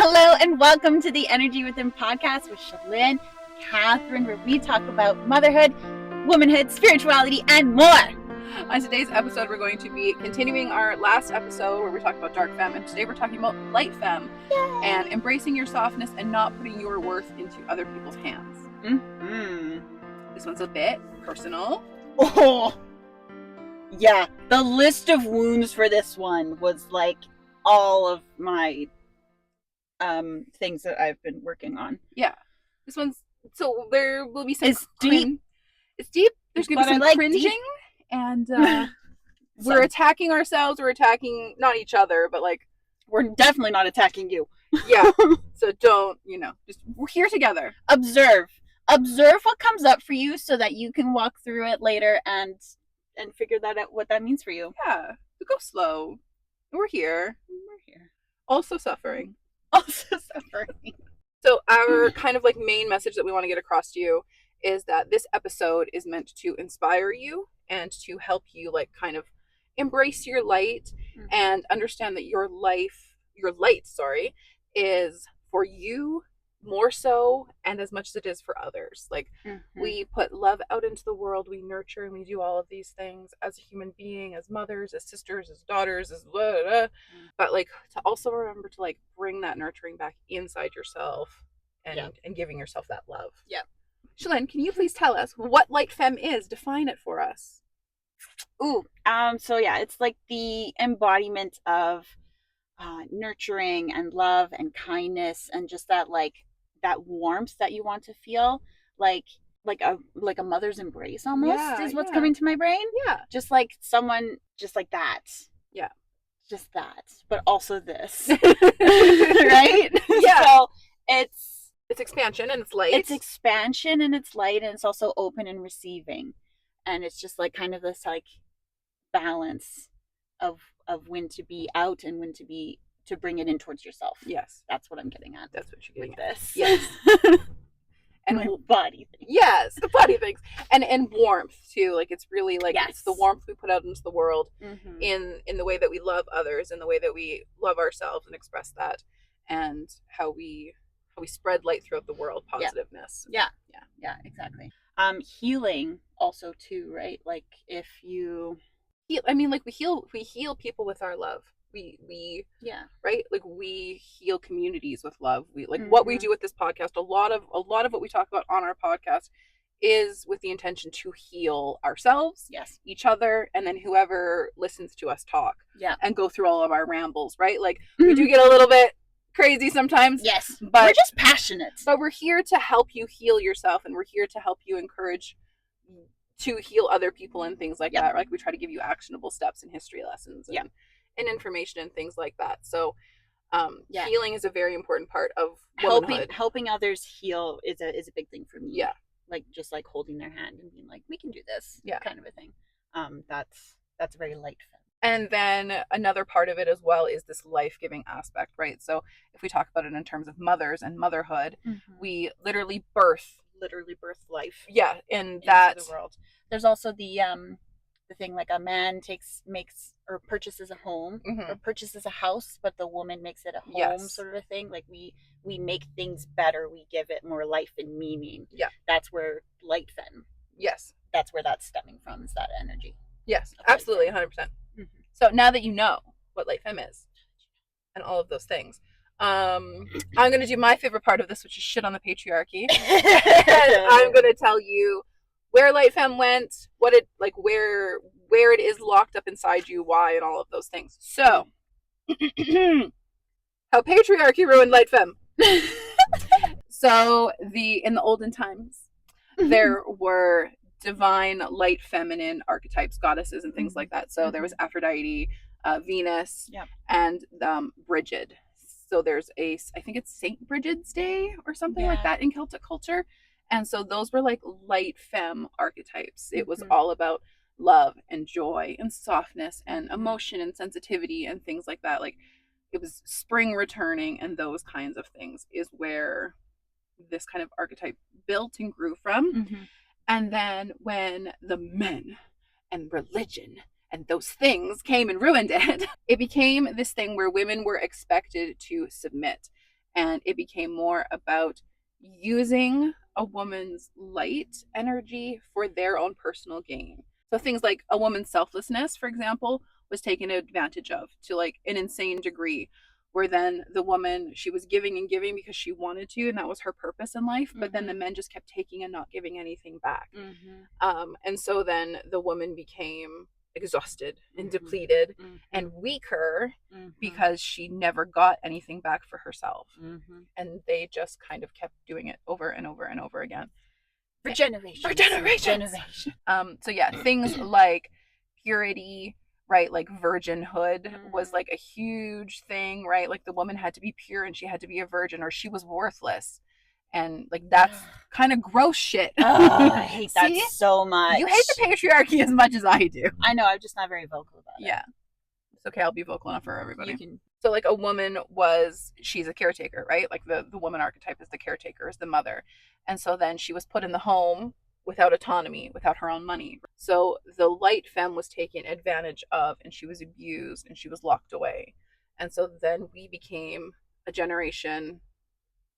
Hello and welcome to the Energy Within podcast with Shalyn, Catherine, where we talk about motherhood, womanhood, spirituality, and more. On today's episode, we're going to be continuing our last episode where we talked about dark femme, and today we're talking about light femme. Yay. And embracing your softness and not putting your worth into other people's hands. Mm-hmm. This one's a bit personal. Oh, yeah. The list of wounds for this one was like all of my things that I've been working on. Yeah. This one's, so there will be some... It's deep. It's deep. There's going to be some cringing. Deep. And we're attacking ourselves. We're attacking, not each other, but like... We're definitely not attacking you. Yeah. So don't, just we're here together. Observe what comes up for you so that you can walk through it later and figure that out, what that means for you. Yeah. So go slow. We're here. Also suffering. So our kind of like main message that we want to get across to you is that this episode is meant to inspire you and to help you like kind of embrace your light and understand that your light, is for you more so and as much as it is for others. Like we put love out into the world, we nurture and we do all of these things as a human being, as mothers, as sisters, as daughters, as blah, blah, blah. But like to also remember to like bring that nurturing back inside yourself and giving yourself that love. Yeah. Shalyn, can you please tell us what light femme is? Define it for us. So yeah, it's like the embodiment of nurturing and love and kindness and just that like that warmth that you want to feel, like a mother's embrace almost is what's coming to my brain. Yeah. Just like someone just like that. Yeah. Just that. But also this. Right? Yeah. So it's expansion and it's light. It's expansion and it's light, and it's also open and receiving. And it's just like kind of this like balance of when to be out and when to bring it in towards yourself. Yes. That's what I'm getting at. That's what you're getting at. This. Yes. And my body things. Yes, the body things. And warmth too. Like it's really like yes. It's the warmth we put out into the world in the way that we love others, in the way that we love ourselves and express that, and how we spread light throughout the world, positiveness. Yeah, exactly. Healing also too, right? Like if you heal, I mean, like we heal people with our love. We right, like we heal communities with love. We like what we do with this podcast. A lot of what we talk about on our podcast is with the intention to heal ourselves, yes, each other, and then whoever listens to us talk, and go through all of our rambles. Right, like we do get a little bit crazy sometimes. Yes, but we're just passionate. But we're here to help you heal yourself, and we're here to help you encourage to heal other people and things like that. Like we try to give you actionable steps and history lessons and information and things like that. So healing is a very important part of helping others heal is a big thing for me. Yeah. Like just like holding their hand and being like, we can do this. Yeah. Kind of a thing. That's very light. And then another part of it as well is this life-giving aspect, right? So if we talk about it in terms of mothers and motherhood, we literally birth life. Yeah, in that the world. There's also the thing like a man makes or purchases a home or purchases a house, but the woman makes it a home sort of a thing. Like we make things better. We give it more life and meaning. Yeah. That's where light femme. Yes. That's where that's stemming from, is that energy. Yes, absolutely, 100%. So now that you know what light femme is and all of those things, I'm going to do my favorite part of this, which is shit on the patriarchy. And I'm going to tell you where light femme went, what it like, where it is locked up inside you, why, and all of those things. So, how patriarchy ruined light femme. So in the olden times, there were divine light feminine archetypes, goddesses and things like that. So there was Aphrodite, Venus, and Bridget. So there's I think it's Saint Bridget's Day or something like that in Celtic culture. And so those were like light femme archetypes. It was all about love and joy and softness and emotion and sensitivity and things like that. Like it was spring returning and those kinds of things is where this kind of archetype built and grew from. And then when the men and religion and those things came and ruined it, it became this thing where women were expected to submit and it became more about using a woman's light energy for their own personal gain. So things like a woman's selflessness, for example, was taken advantage of to like an insane degree, where then the woman, she was giving and giving because she wanted to, and that was her purpose in life, but then the men just kept taking and not giving anything back. And so then the woman became exhausted and depleted and weaker because she never got anything back for herself. And they just kind of kept doing it over and over and over again for generations. So yeah, things like purity, right? Like virginhood was like a huge thing, right? Like the woman had to be pure and she had to be a virgin or she was worthless. And like that's kind of gross shit. I hate that so much. You hate the patriarchy as much as I do. I know, I'm just not very vocal about it. Yeah. It's okay, I'll be vocal enough for everybody. So like a woman she's a caretaker, right? Like the woman archetype is the caretaker, is the mother. And so then she was put in the home without autonomy, without her own money. So the light femme was taken advantage of, and she was abused and she was locked away. And so then we became a generation,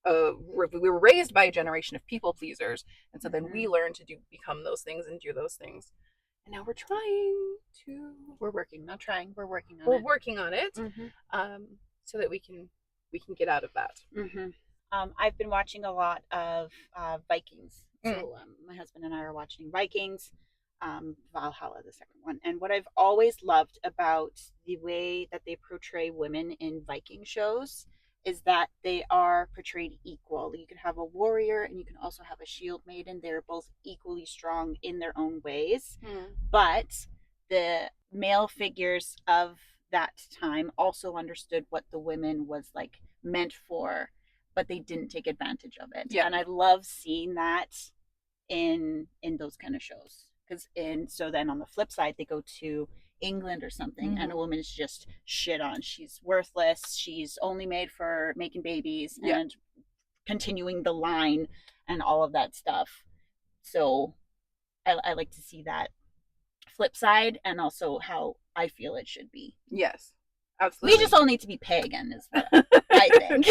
we were raised by a generation of people pleasers. And so then we learned to become those things and do those things. And now we're working on it so that we can get out of that. I've been watching a lot of Vikings. So my husband and I are watching Vikings, Valhalla, the second one. And what I've always loved about the way that they portray women in Viking shows is that they are portrayed equal. You can have a warrior and you can also have a shield maiden. They're both equally strong in their own ways. But the male figures of that time also understood what the women was like meant for, but they didn't take advantage of it. And I love seeing that in those kind of shows. So then on the flip side, they go to England or something, and a woman is just shit on. She's worthless. She's only made for making babies and continuing the line and all of that stuff. So I like to see that flip side, and also how I feel it should be. Yes, absolutely. We just all need to be pagan, is what I think.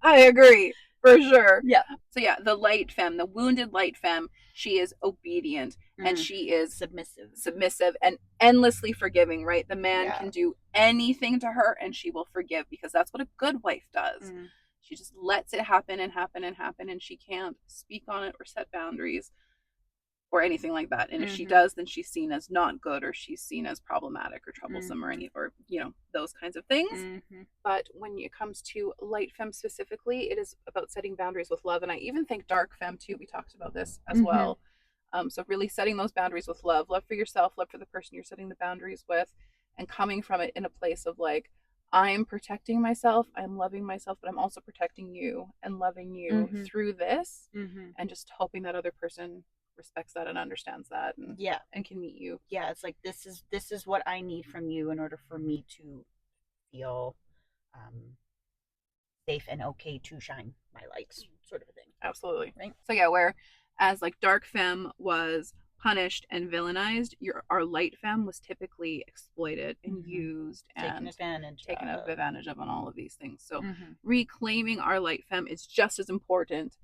I agree. For sure. Yeah. So yeah, the light femme, the wounded light femme, she is obedient and she is submissive and endlessly forgiving, right? The man can do anything to her and she will forgive, because that's what a good wife does. She just lets it happen and happen and happen, and she can't speak on it or set boundaries or anything like that. And if she does, then she's seen as not good, or she's seen as problematic or troublesome or those kinds of things. But when it comes to light femme specifically, it is about setting boundaries with love. And I even think dark femme too, we talked about this as well. So really setting those boundaries with love for yourself, love for the person you're setting the boundaries with, and coming from it in a place of like, I'm protecting myself, I'm loving myself, but I'm also protecting you and loving you through this, and just hoping that other person respects that and understands that and can meet you. It's like this is what I need from you in order for me to feel safe and okay to shine my light, sort of a thing. Absolutely. Right. So yeah, whereas like dark femme was punished and villainized, our light femme was typically exploited and used and taken advantage of on all of these things. So reclaiming our light femme is just as important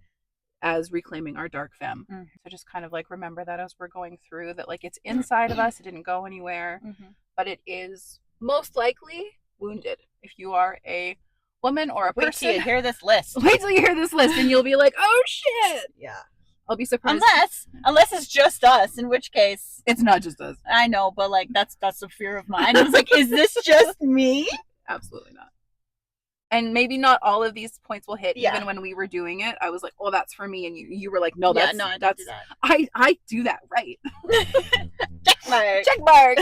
as reclaiming our dark femme. So just kind of like remember that as we're going through that, like it's inside of us, it didn't go anywhere, but it is most likely wounded. If you are a woman or a person, wait till you hear this list and you'll be like, oh shit. Yeah. I'll be surprised. Unless it's just us, in which case it's not just us. I know, but like that's a fear of mine. I was like, is this just me? Absolutely not. And maybe not all of these points will hit. Even when we were doing it, I was like, "Oh, that's for me," and you were like, "No, I don't do that. I do that right." Check mark.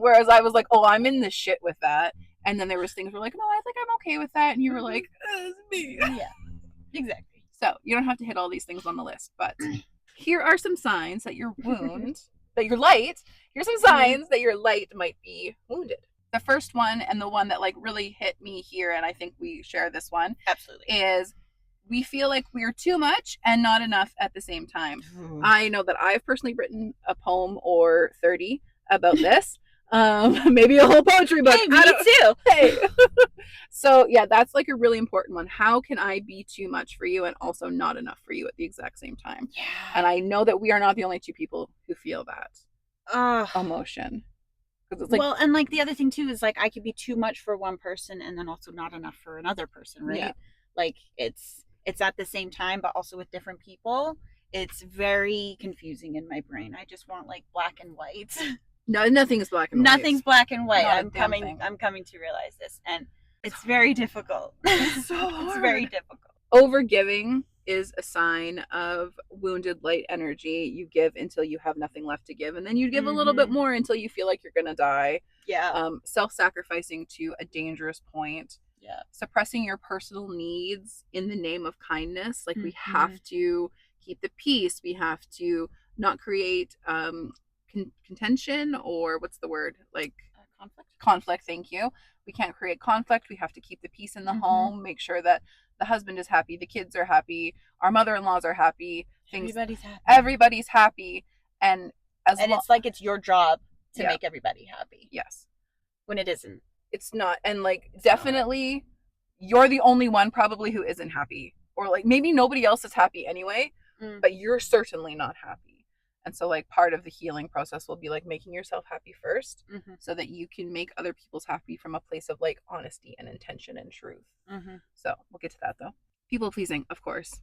Whereas I was like, "Oh, I'm in this shit with that," and then there was things where like, "No, I think I'm okay with that," and you were like, "It's me." Yeah, exactly. So you don't have to hit all these things on the list, but here are some signs that your wound, that you're light. Here's some signs that your light might be wounded. The first one, and the one that like really hit me here, and I think we share this one, absolutely, is we feel like we're too much and not enough at the same time. I know that I've personally written a poem or 30 about this. Maybe a whole poetry book. Hey, me too. Hey. So yeah, that's like a really important one. How can I be too much for you and also not enough for you at the exact same time? Yeah. And I know that we are not the only two people who feel that Uh, emotion. Because it's like, well, and like the other thing too is like I could be too much for one person and then also not enough for another person, right? Yeah. Like it's at the same time, but also with different people. It's very confusing in my brain. I just want like black and white. no, nothing is black and white. Nothing's black and white. Not a damn thing. I'm coming to realize this, and it's very difficult. It's so hard. It's very difficult. Overgiving is a sign of wounded light energy. You give until you have nothing left to give, and then you give a little bit more until you feel like you're gonna die. Yeah. Self-sacrificing to a dangerous point. Yeah. Suppressing your personal needs in the name of kindness. Like we have to keep the peace. We have to not create contention, or what's the word? Like conflict. Thank you. We can't create conflict. We have to keep the peace in the home. Make sure that the husband is happy, the kids are happy, our mother-in-laws are happy. Everybody's happy. And it's like it's your job to make everybody happy. Yes. When it isn't. It's not. And like definitely you're the only one probably who isn't happy. Or like maybe nobody else is happy anyway, but you're certainly not happy. And so like part of the healing process will be like making yourself happy first so that you can make other people's happy from a place of like honesty and intention and truth. So we'll get to that though. People pleasing, of course.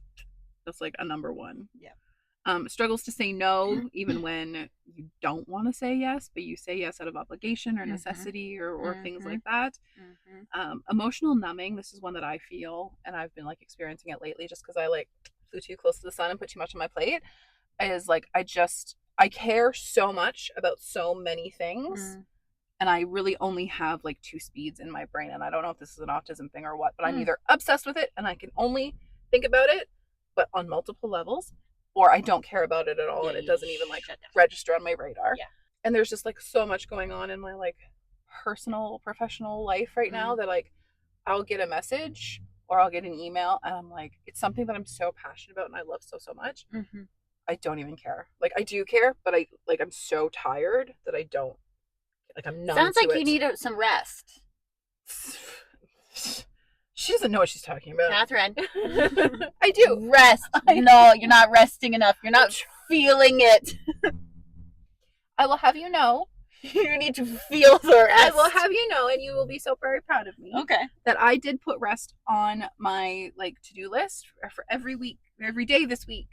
That's like a number one. Yeah. Struggles to say no even when you don't want to say yes, but you say yes out of obligation or necessity or things like that. Emotional numbing. This is one that I feel, and I've been like experiencing it lately just because I like flew too close to the sun and put too much on my plate. Is like I care so much about so many things, and I really only have like two speeds in my brain, and I don't know if this is an autism thing or what, but I'm either obsessed with it and I can only think about it but on multiple levels, or I don't care about it at all and it doesn't even like register on my radar. And there's just like so much going on in my like personal professional life right now that like I'll get a message or I'll get an email and I'm like, it's something that I'm so passionate about and I love so much. I don't even care. Like I do care, but I'm so tired that I don't. Like I'm numb. Sounds like you need some rest. She doesn't know what she's talking about. Catherine. I do. Rest. No, you're not resting enough. You're not feeling it. I will have you know. You need to feel the rest. I will have you know, and you will be so very proud of me. Okay. That I did put rest on my like to-do list for every week, every day this week.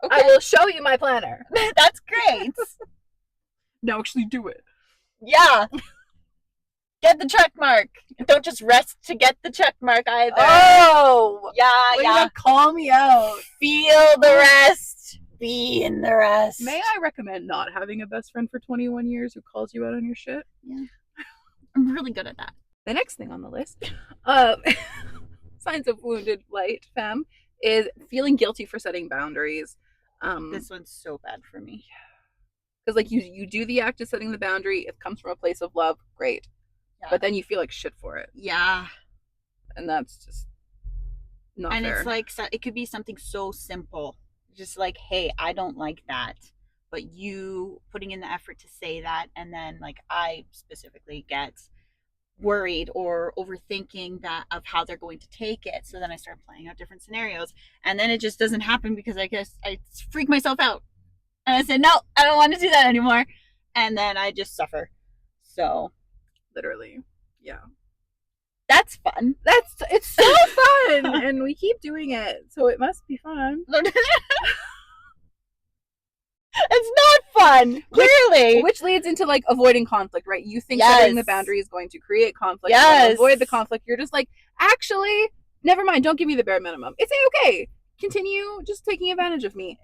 Okay. I will show you my planner. That's great. No, actually do it. Yeah. Get the check mark. Don't just rest to get the check mark either. Oh. Yeah, yeah. Call me out. Feel the rest. Be in the rest. May I recommend not having a best friend for 21 years who calls you out on your shit? Yeah. I'm really good at that. The next thing on the list, signs of wounded light, femme, is feeling guilty for setting boundaries. This one's so bad for me. Because like you do the act of setting the boundary, it comes from a place of love, great. Yeah. But then you feel like shit for it. Yeah. And that's just not fair. And it's like, it could be something so simple. Just like, hey, I don't like that. But you putting in the effort to say that, and then like I specifically get worried or overthinking that of how they're going to take it. So then I start playing out different scenarios. And then it just doesn't happen because I guess I freak myself out. And I said, no, I don't want to do that anymore. And then I just suffer. So. Literally. Yeah. That's fun. It's so fun. And we keep doing it. So it must be fun. It's not fun, clearly. Which leads into like avoiding conflict, right? You think setting the boundary is going to create conflict. Yes. Avoid the conflict. You're just like, actually, never mind. Don't give me the bare minimum. It's okay. Continue just taking advantage of me.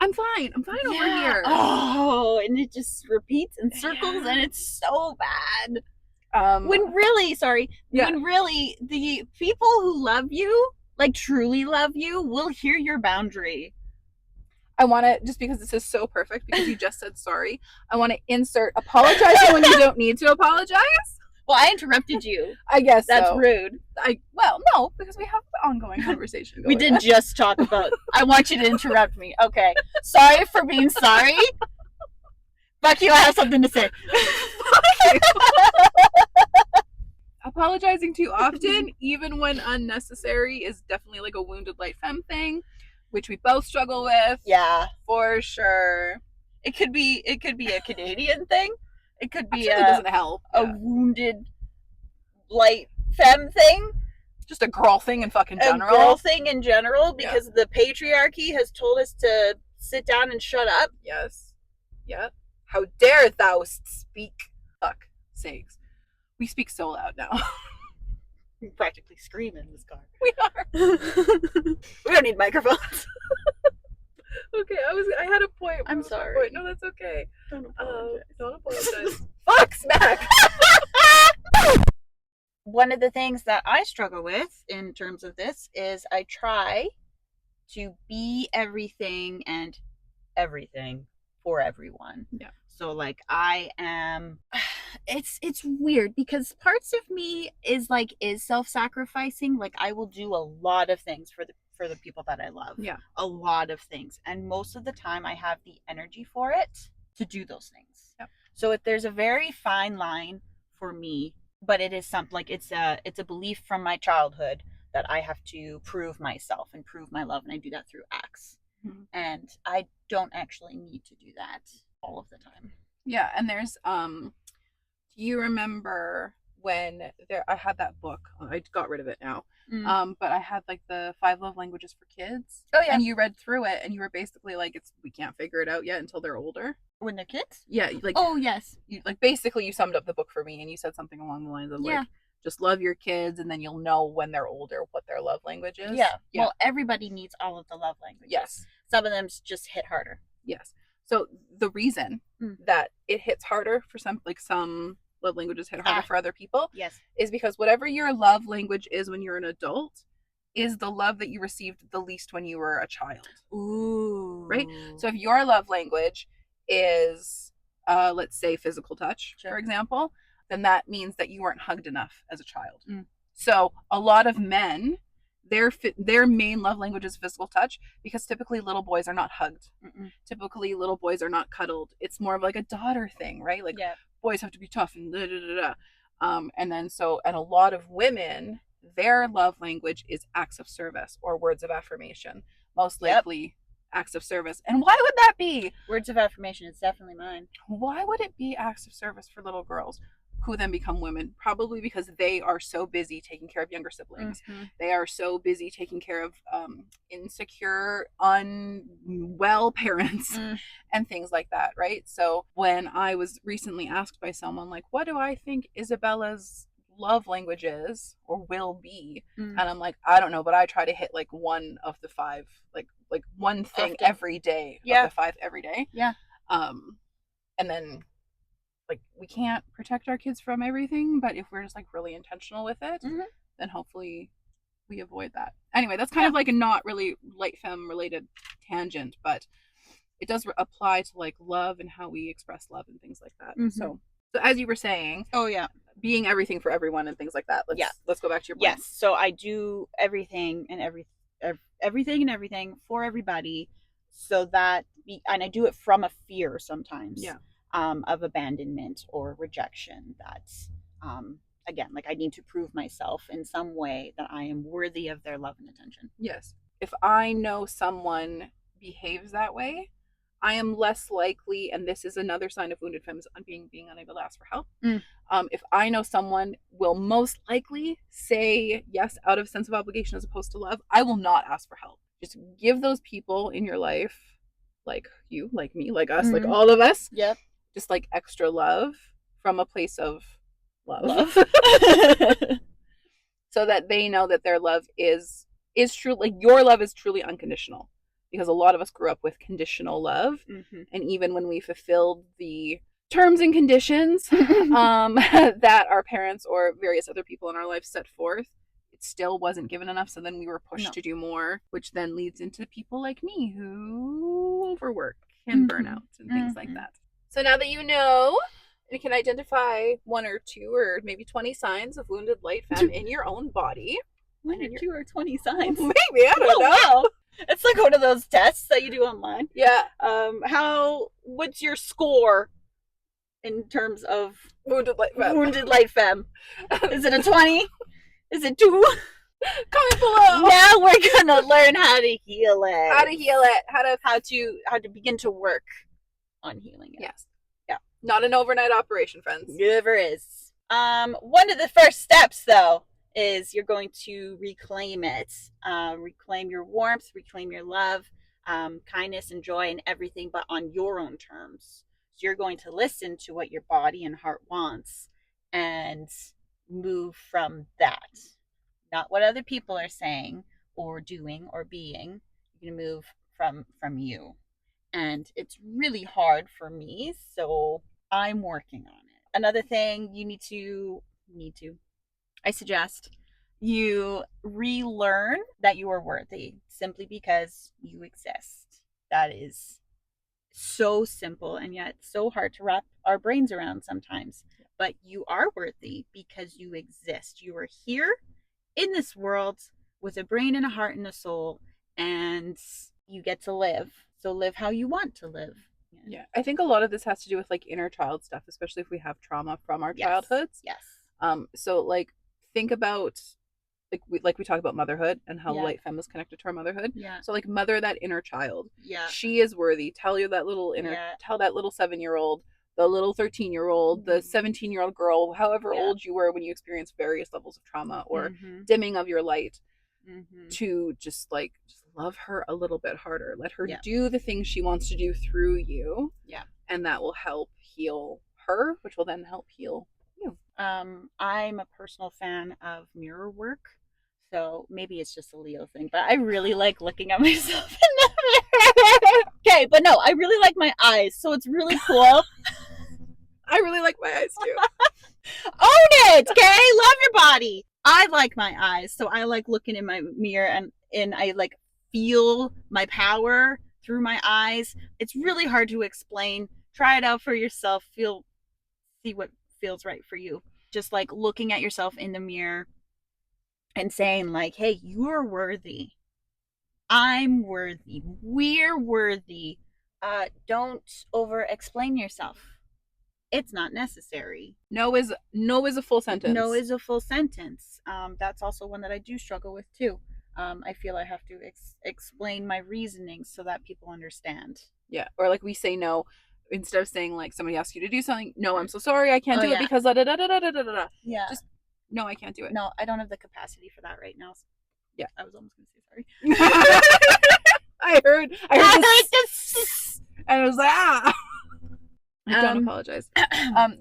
I'm fine over here. Oh, and it just repeats in circles and it's so bad. When really the people who love you, like truly love you, will hear your boundary. I want to, just because this is so perfect, because you just said sorry, I want to insert apologizing when you don't need to apologize. Well, I interrupted you. I guess that's rude. Well, no, because we have an ongoing conversation going We did just talk about, I want you to interrupt me. Okay. Sorry for being sorry. Fuck you, I have something to say. too. Apologizing too often, even when unnecessary, is definitely like a wounded light femme thing, which we both struggle with. Yeah, for sure. it could be a Canadian thing. It could be Actually, doesn't help. a wounded light femme thing. Just a girl thing in fucking general. A girl thing in general, because the patriarchy has told us to sit down and shut up. Yes. Yeah. How dare thou speak? Fuck sakes. We speak so loud now. We practically scream in this car. We are. We don't need microphones. Okay, I had a point. I'm sorry. No, that's okay. Don't apologize. Don't apologize. Fuck smack. One of the things that I struggle with in terms of this is I try to be everything and everything for everyone. Yeah. So like I am it's weird because parts of me is self-sacrificing. Like I will do a lot of things for the people that I love. Yeah. A lot of things. And most of the time I have the energy for it to do those things. Yep. So if there's a very fine line for me, but it is something like it's a belief from my childhood that I have to prove myself and prove my love, and I do that through acts. Mm-hmm. And I don't actually need to do that all of the time. Yeah, and there's do you remember when I had that book? I got rid of it now. But I had like the 5 love languages for kids. Oh yeah. And you read through it and you were basically like, we can't figure it out yet until they're older. When they're kids? Yeah, like oh yes. You like basically you summed up the book for me and you said something along the lines of like just love your kids and then you'll know when they're older what their love language is. Yeah. Well, everybody needs all of the love languages. Yes. Some of them just hit harder. Yes. So the reason that it hits harder for some love languages hit harder for other people is because whatever your love language is when you're an adult is the love that you received the least when you were a child. Ooh. Right? So if your love language is let's say physical touch, for example, then that means that you weren't hugged enough as a child. So a lot of men, their main love language is physical touch because typically little boys are not hugged. Typically little boys are not cuddled. It's more of like a daughter thing, right? Like boys have to be tough and da da da da. And a lot of women, their love language is acts of service or words of affirmation. Most likely acts of service. And why would that be? Words of affirmation is definitely mine. Why would it be acts of service for little girls who then become women? Probably because they are so busy taking care of younger siblings. They are so busy taking care of insecure, unwell parents and things like that, right? So when I was recently asked by someone, like, what do I think Isabella's love language is or will be? And I'm like, I don't know, but I try to hit like one of the 5, like one thing often. Every day of the 5 every day. And then like we can't protect our kids from everything, but if we're just like really intentional with it, then hopefully we avoid that. Anyway, that's kind of like a not really light femme related tangent, but it does apply to like love and how we express love and things like that. So as you were saying, being everything for everyone and things like that. Let's go back to your point. Yes. So I do everything and everything for everybody, so that and I do it from a fear sometimes. Of abandonment or rejection. That's again, like I need to prove myself in some way that I am worthy of their love and attention. Yes. If I know someone behaves that way, I am less likely, and this is another sign of wounded femmes, on being unable to ask for help. If I know someone will most likely say yes out of sense of obligation as opposed to love, I will not ask for help. Just give those people in your life, like you, like me, like us, like all of us, just like extra love from a place of love. So that they know that their love is true, like your love is truly unconditional. Because a lot of us grew up with conditional love. And even when we fulfilled the terms and conditions that our parents or various other people in our life set forth, it still wasn't given enough. So then we were pushed to do more, which then leads into people like me who overwork and burn out and things like that. So now that you know, you can identify 1 or 2 or maybe 20 signs of wounded light femme in your own body. 1 or 2 or 20 signs? Maybe, I don't know. Wow. It's like one of those tests that you do online. Yeah. What's your score in terms of Wounded light femme. wounded light femme? Is it a 20? Is it 2? Comment below. Now we're gonna learn how to heal it. How to heal it. How to begin to work on healing it. Yes. Yeah. Not an overnight operation, friends. Never is. One of the first steps, though, is you're going to reclaim it. Reclaim your warmth, reclaim your love, kindness and joy and everything, but on your own terms. So you're going to listen to what your body and heart wants and move from that. Not what other people are saying or doing or being. You're going to move from you. And it's really hard for me, so I'm working on it. Another thing you need to I suggest you relearn that you are worthy simply because you exist. That is so simple and yet so hard to wrap our brains around sometimes. But you are worthy because you exist. You are here in this world with a brain and a heart and a soul, and you get to live. So live how you want to live. Yeah, I think a lot of this has to do with like inner child stuff, especially if we have trauma from our childhoods. Yes. So like think about like we talk about motherhood and how light femme is connected to our motherhood. Yeah. So like mother that inner child. Yeah. She is worthy. Tell that little 7-year-old, the little 13-year-old, the 17-year-old girl, however old you were when you experienced various levels of trauma or dimming of your light, to just love her a little bit harder. Let her do the things she wants to do through you. Yeah. And that will help heal her, which will then help heal you. I'm a personal fan of mirror work. So maybe it's just a Leo thing, but I really like looking at myself in the mirror. Okay, but no, I really like my eyes, so it's really cool. I really like my eyes too. Own it, okay? Love your body. I like my eyes, so I like looking in my mirror and I like feel my power through my eyes. It's really hard to explain. Try it out for yourself. See what feels right for you. Just like looking at yourself in the mirror and saying like, hey, you're worthy. I'm worthy. We're worthy. Don't over explain yourself. It's not necessary. No is a full sentence. No is a full sentence. That's also one that I do struggle with too. I feel I have to explain my reasoning so that people understand. Yeah, or like we say no instead of saying like somebody asks you to do something. No, I'm so sorry, I can't do it because da da da da da da da. Yeah. Just no, I can't do it. No, I don't have the capacity for that right now. Yeah, I was almost gonna say sorry. I heard this, and I was like, ah. Don't apologize.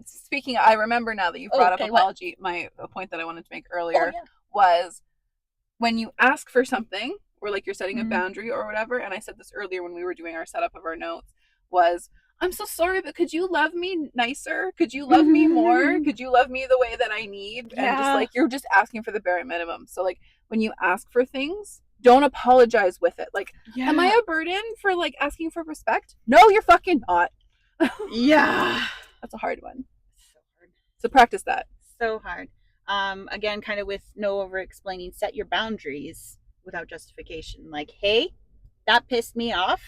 Speaking, I remember now that you brought up apology. A point that I wanted to make earlier was when you ask for something, or like you're setting a boundary or whatever. And I said this earlier when we were doing our setup of our notes. Was I'm so sorry, but could you love me nicer? Could you love me more? Could you love me the way that I need? And just like you're just asking for the bare minimum. So like when you ask for things, don't apologize with it. Like, am I a burden for like asking for respect? No, you're fucking not. Yeah, that's a hard one. So hard. So practice that. So hard. Again, kind of with no over explaining. Set your boundaries without justification. Like, hey, that pissed me off.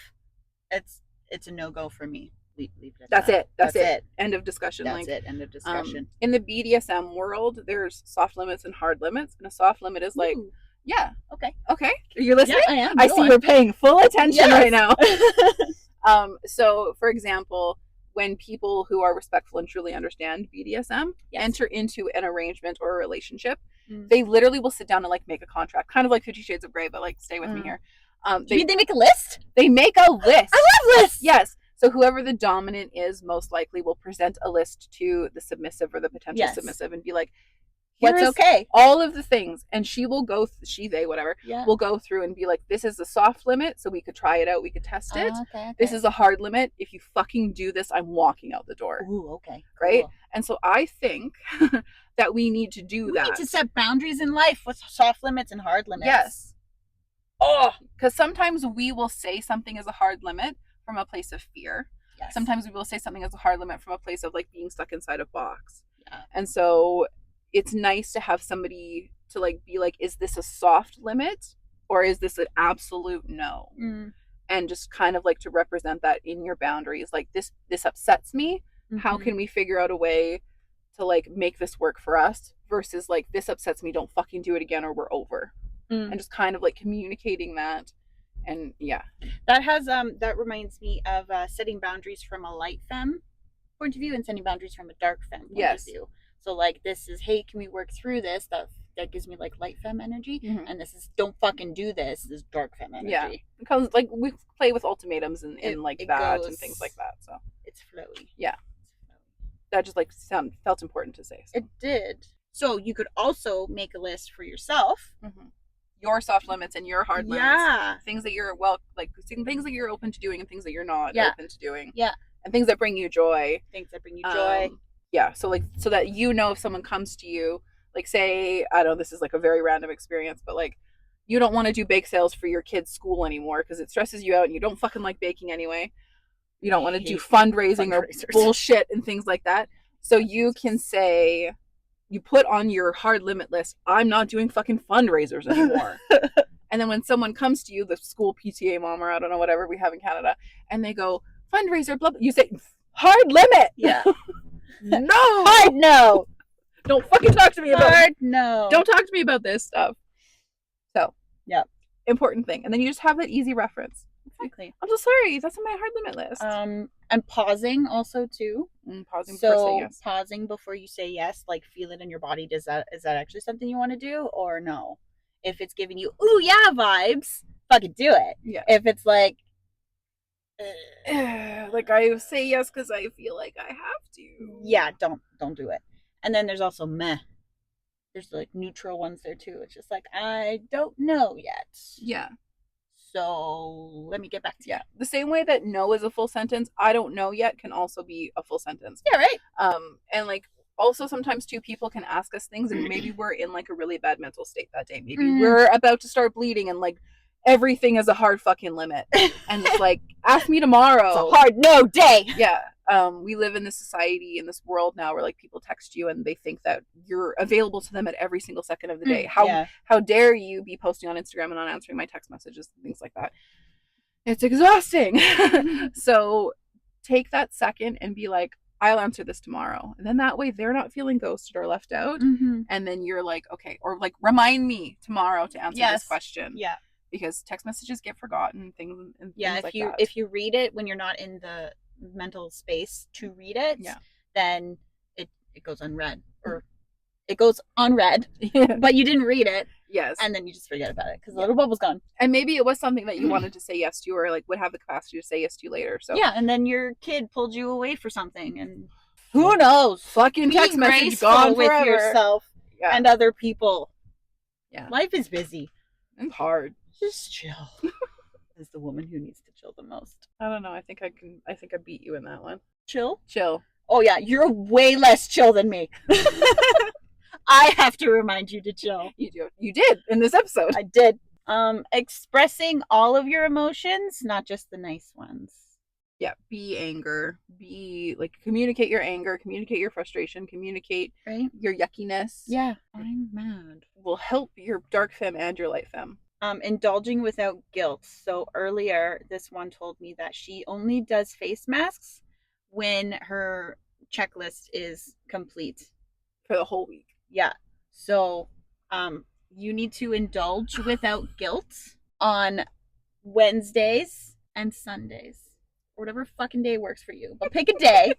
It's a no-go for me. Leave it at That's that. it. That's it. End of discussion. That's it. End of discussion. In the BDSM world, there's soft limits and hard limits, and a soft limit is like, yeah, okay. Are you listening? Yeah, I am. I see you're paying full attention right now. So, for example, when people who are respectful and truly understand BDSM enter into an arrangement or a relationship, they literally will sit down and like make a contract, kind of like 50 Shades of Grey, but like stay with me here. They make a list? They make a list. I love lists. Yes. So whoever the dominant is most likely will present a list to the submissive or the potential submissive and be like, what's okay? All of the things. And she will go, will go through and be like, this is a soft limit, so we could try it out. We could test it. Okay. This is a hard limit. If you fucking do this, I'm walking out the door. Ooh, okay. Right? Cool. And so I think that we need to do that. We need to set boundaries in life with soft limits and hard limits. Yes. Because sometimes we will say something is a hard limit from a place of fear. Yes. Sometimes we will say something is a hard limit from a place of like being stuck inside a box. Yeah. And so it's nice to have somebody to like be like, is this a soft limit or is this an absolute no? And just kind of like to represent that in your boundaries. Like this upsets me, How can we figure out a way to like make this work for us versus like this upsets me, don't fucking do it again or we're over. And just kind of like communicating that. And yeah, that has that reminds me of setting boundaries from a light femme point of view and setting boundaries from a dark femme point of view. So like this is, hey, can we work through this? That gives me like light femme energy, and this is, don't fucking do this. This is dark femme energy. Yeah, because like we play with ultimatums and like it that goes, and things like that. So it's flowy. Yeah, that just like felt important to say. So. It did. So you could also make a list for yourself. Your soft limits and your hard limits. Things that you're things that you're open to doing and things that you're not open to doing. And things that bring you joy. Yeah. So like, so that you know, if someone comes to you, like say, I don't know, this is like a very random experience, but like you don't want to do bake sales for your kids' school anymore because it stresses you out and you don't fucking like baking anyway. You don't want to do fundraising or bullshit and things like that. So you can say, you put on your hard limit list, I'm not doing fucking fundraisers anymore. And then when someone comes to you, the school PTA mom or I don't know, whatever we have in Canada, and they go, fundraiser, blah, blah, you say, hard limit. Yeah. No. Hard no. Don't fucking talk to me about hard no. Don't talk to me about this stuff. So, yeah. Important thing. And then you just have that easy reference. Exactly. I'm so sorry. That's on my hard limit list. And pausing also too. Pausing before saying yes. Pausing before you say yes, like feel it in your body. Is that actually something you want to do or no? If it's giving you ooh yeah vibes, fucking do it. Yeah. If it's like like I say yes because I feel like I have to. Yeah, don't do it. And then there's also meh. There's like neutral ones there too. It's just like I don't know yet. Yeah. So let me get back to you. The same way that no is a full sentence, I don't know yet can also be a full sentence. Yeah, right. And like also sometimes two people can ask us things and maybe we're in like a really bad mental state that day. Maybe we're about to start bleeding and like everything is a hard fucking limit. And it's like, ask me tomorrow. It's a hard no day. Yeah. We live in this society, in this world now where like people text you and they think that you're available to them at every single second of the day. How dare you be posting on Instagram and not answering my text messages and things like that. It's exhausting. So take that second and be like, I'll answer this tomorrow. And then that way they're not feeling ghosted or left out. And then you're like, okay, or like remind me tomorrow to answer this question. Yeah. Because text messages get forgotten things like that. If you read it when you're not in the mental space to read it, then it goes unread or it goes unread, but you didn't read it. Yes. And then you just forget about it because the little bubble's gone. And maybe it was something that you wanted to say yes to or like would have the capacity to say yes to later. So yeah, and then your kid pulled you away for something and who knows? Fucking text message gone with forever. Yourself and other people. Yeah. Life is busy. And hard. Just chill. Is the woman who needs to chill the most. I don't know. I think I beat you in that one. Chill? Chill. Oh yeah, you're way less chill than me. I have to remind you to chill. You did in this episode. I did. Expressing all of your emotions, not just the nice ones. Yeah, be anger. Be like communicate your anger, communicate your frustration, communicate your yuckiness. Yeah. I'm mad. Will help your dark femme and your light femme. Indulging without guilt. So earlier, this one told me that she only does face masks when her checklist is complete. For the whole week. Yeah. So, you need to indulge without guilt on Wednesdays and Sundays. Or whatever fucking day works for you. But pick a day.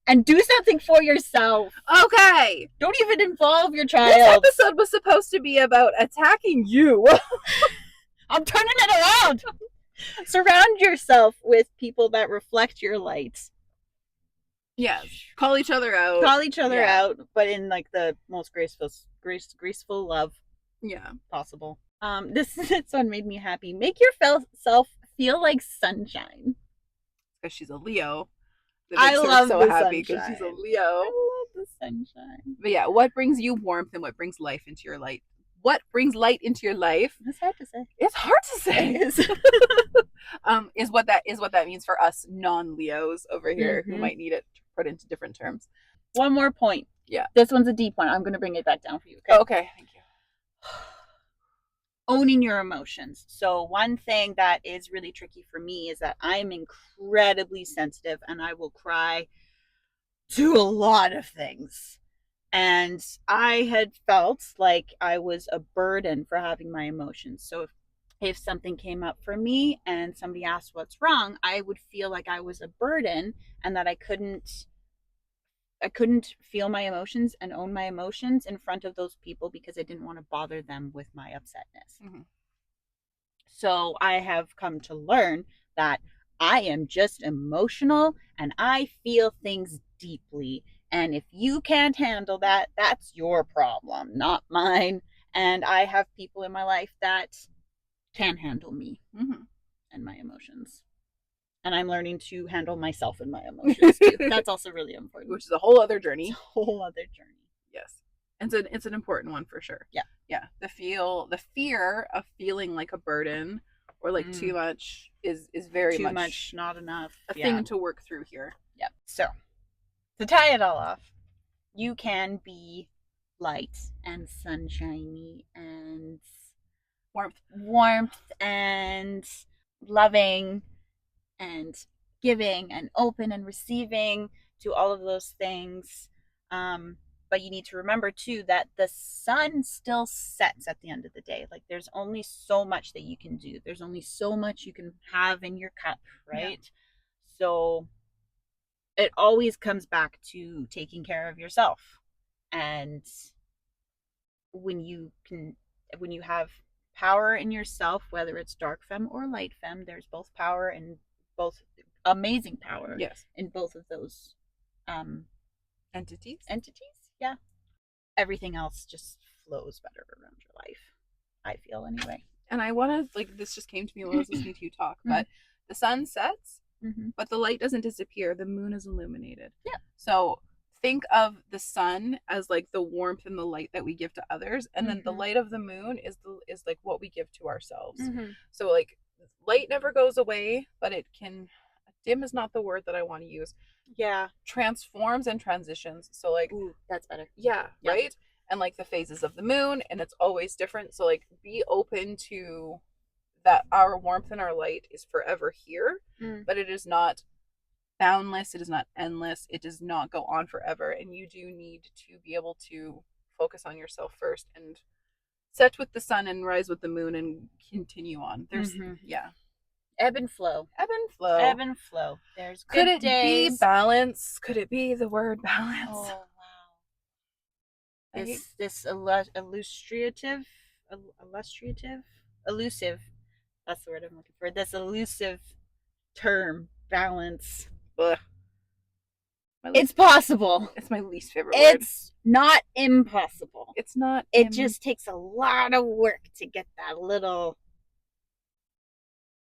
And do something for yourself. Okay. Don't even involve your child. This episode was supposed to be about attacking you. I'm turning it around. Surround yourself with people that reflect your light. Yes. Call each other out. Out, but in like the most graceful love possible. This one made me happy. Make yourself feel like sunshine. Because she's a Leo. I love so the happy because she's a Leo. I love the sunshine. But yeah, what brings you warmth and what brings life into your life? What brings light into your life? That's hard to say. It's hard to say. Is what that means for us non-Leos over here who might need it put into different terms. One more point. Yeah. This one's a deep one. I'm going to bring it back down for you. Okay, thank you. owning your emotions. So one thing that is really tricky for me is that I'm incredibly sensitive and I will cry to a lot of things. And I had felt like I was a burden for having my emotions. So if something came up for me and somebody asked what's wrong, I would feel like I was a burden and that I couldn't feel my emotions and own my emotions in front of those people because I didn't want to bother them with my upsetness. Mm-hmm. So I have come to learn that I am just emotional and I feel things deeply. And if you can't handle that, that's your problem, not mine. And I have people in my life that can handle me Mm-hmm. and my emotions. And I'm learning to handle myself and my emotions too. That's also really important. Which is a whole other It's journey. a whole other journey. Yes. It's an important one for sure. Yeah. Yeah. The fear of feeling like a burden or like too much is very Too much, not enough. a thing to work through here. Yep. So to tie it all off, you can be light and sunshiny and warmth and loving and giving and open and receiving to all of those things. But you need to remember too that the sun still sets at the end of the day. Like there's only so much that you can do. There's only so much you can have in your cup, right? Yeah. So it always comes back to taking care of yourself. And when you can when you have power in yourself, whether it's dark femme or light femme, there's both power and both amazing power, yes, in both of those entities. Yeah, everything else just flows better around your life, I feel, anyway. And I want to, like, this just came to me when I was listening to you talk, but the sun sets, but the light doesn't disappear. The moon is illuminated. Yeah. So think of the sun as like the warmth and the light that we give to others, and then the light of the moon is like what we give to ourselves. So like light never goes away, but it can, dim is not the word that I want to use. Yeah. Transforms and transitions. So like, ooh, that's better. Yeah, yep. Right? And like the phases of the moon, and it's always different. So like be open to that our warmth and our light is forever here, but it is not boundless, it is not endless, it does not go on forever, and you do need to be able to focus on yourself first and set with the sun and rise with the moon and continue on. There's yeah. Ebb and flow. There's good could it days. Be balance? Could it be the word balance? Oh wow. This illustrative, elusive. That's the word I'm looking for. This elusive term, balance. Ugh. It's possible. It's my least favorite word. It's not impossible. It's not. It just takes a lot of work to get that little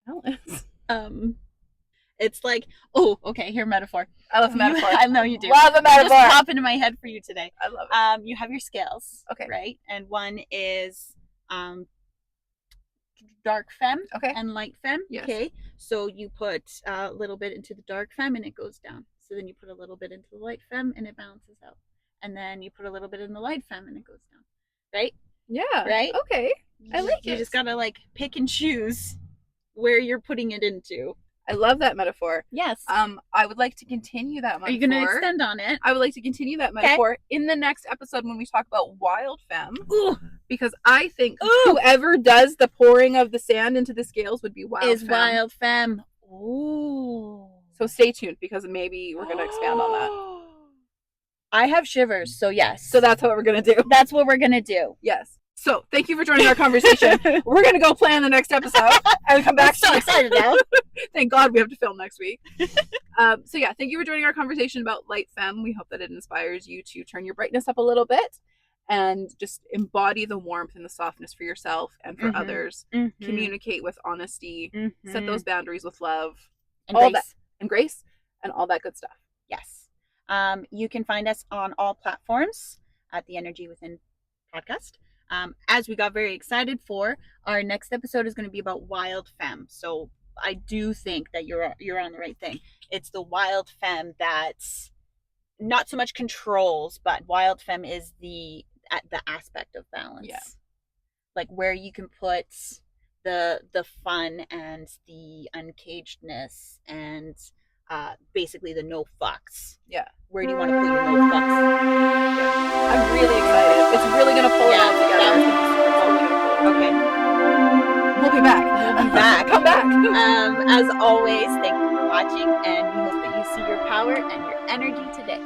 balance. It's like, oh, okay, here, metaphor. I love a metaphor. I know you do. Love a metaphor. Just pop into my head for you today. I love it. You have your scales. Okay. Right? And one is dark femme and light femme. Yes. Okay. So you put a little bit into the dark femme and it goes down. So then you put a little bit into the light femme and it balances out. And then you put a little bit in the light femme and it goes down. Right? Yeah. Right? Okay. I like it. You just gotta like pick and choose where you're putting it into. I love that metaphor. Yes. I would like to continue that metaphor. Are you going to extend on it? I would like to continue that metaphor in the next episode when we talk about wild femme. Ooh. Because I think whoever does the pouring of the sand into the scales would be wild femme. Wild femme. Ooh. So stay tuned because maybe we're going to expand on that. I have shivers, so yes. So that's what we're going to do. That's what we're going to do. Yes. So thank you for joining our conversation. We're going to go plan the next episode and come back. I'm so excited now. Thank God we have to film next week. So yeah, thank you for joining our conversation about light femme. We hope that it inspires you to turn your brightness up a little bit and just embody the warmth and the softness for yourself and for others. Communicate with honesty. Set those boundaries with love. And grace. And grace and all that good stuff. Yes. You can find us on all platforms at the Energy Within podcast. As we got very excited for, our next episode is going to be about wild femme. So I do think that you're on the right thing. It's the wild femme that's not so much controls, but wild femme is the aspect of balance. Yeah. like where you can put the fun and the uncagedness and basically the no fucks. Yeah. Where do you want to put your no fucks? Yeah. I'm really excited. It's really gonna pull it all together. That would be super cool. Okay. We'll be back. We'll be back. Come back. As always, thank you for watching, and we hope that you see your power and your energy today.